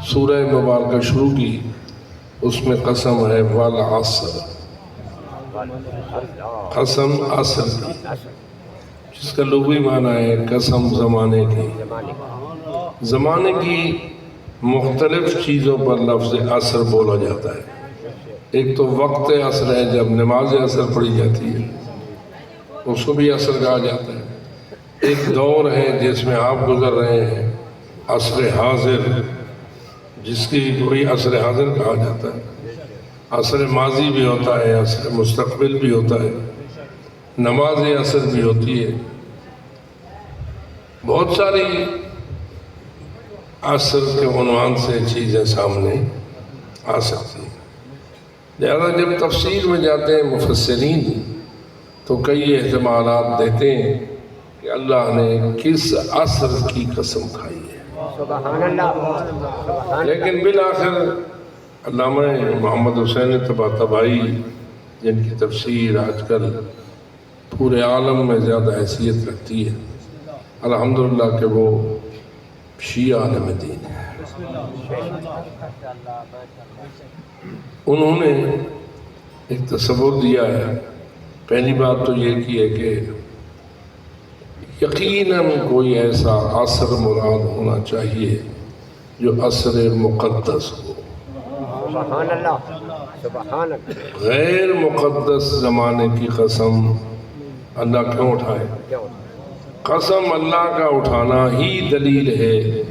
سورہ مبارکہ شروع کی، اس میں قسم ہے والعصر، قسم عصر کی، جس کا لغوی معنی ہے قسم زمانے کی۔ زمانے کی مختلف چیزوں پر لفظ عصر بولا جاتا ہے۔ ایک تو وقت عصر ہے، جب نماز عصر پڑھی جاتی ہے، اس کو بھی عصر کہا جاتا ہے۔ ایک دور ہے جس میں آپ گزر رہے ہیں، عصر حاضر، جس کی کوئی عصر حاضر کہا جاتا ہے۔ عصر ماضی بھی ہوتا ہے، عصر مستقبل بھی ہوتا ہے، نماز عصر بھی ہوتی ہے۔ بہت ساری عصر کے عنوان سے چیزیں سامنے آ سکتی ہیں۔ لہذا جب تفسیر میں جاتے ہیں مفسرین تو کئی احتمالات دیتے ہیں کہ اللہ نے کس عصر کی قسم کھائی ہے۔ سبحان اللہ، لیکن بالآخر علامہ محمد حسین طباطبائی، جن کی تفسیر آج کل پورے عالم میں زیادہ حیثیت رکھتی ہے، الحمدللہ کہ وہ شیعہ عالم دین ہے، انہوں نے ایک تصور دیا ہے۔ پہلی بات تو یہ کی ہے کہ یقیناً کوئی ایسا عصر مراد ہونا چاہیے جو عصر مقدس ہو۔ سبحان اللہ، سبحان اللہ۔ غیر مقدس زمانے کی قسم اللہ کیوں اٹھائے؟ قسم اللہ کا اٹھانا ہی دلیل ہے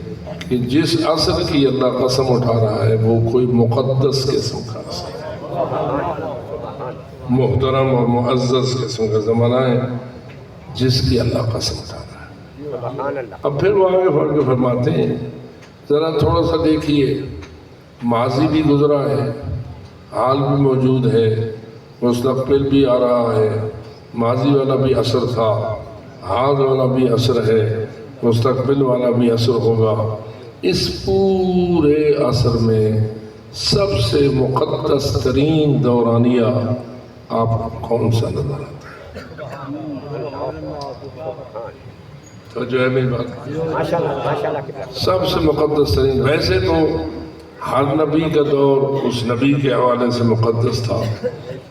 کہ جس عصر کی اللہ قسم اٹھا رہا ہے وہ کوئی مقدس قسم کا عصر ہے، محترم اور معزز قسم کا زمانہ ہے جس کی اللہ قسم اٹھا رہا ہے۔ سبحان اللہ۔ اب پھر وہ آگے بڑھ کے فرماتے ہیں، ذرا تھوڑا سا دیکھیے، ماضی بھی گزرا ہے، حال بھی موجود ہے، مستقبل بھی آ رہا ہے۔ ماضی والا بھی عصر تھا، حال والا بھی عصر ہے، مستقبل والا بھی عصر ہوگا۔ اس پورے عصر میں سب سے مقدس ترین دورانیہ آپ کو کون سا نظر آتا ہے؟ تو جو ہے میری بات، ماشاءاللہ، ماشاءاللہ کی طرف۔ سب سے مقدس ترین، ویسے تو ہر نبی کا دور اس نبی کے حوالے سے مقدس تھا۔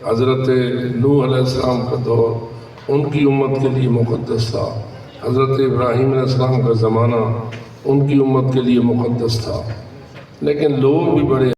حضرت نوح علیہ السلام کا دور ان کی امت کے لیے مقدس تھا، حضرت ابراہیم علیہ السلام کا زمانہ ان کی امت کے لیے مقدس تھا، لیکن لوگ بھی بڑے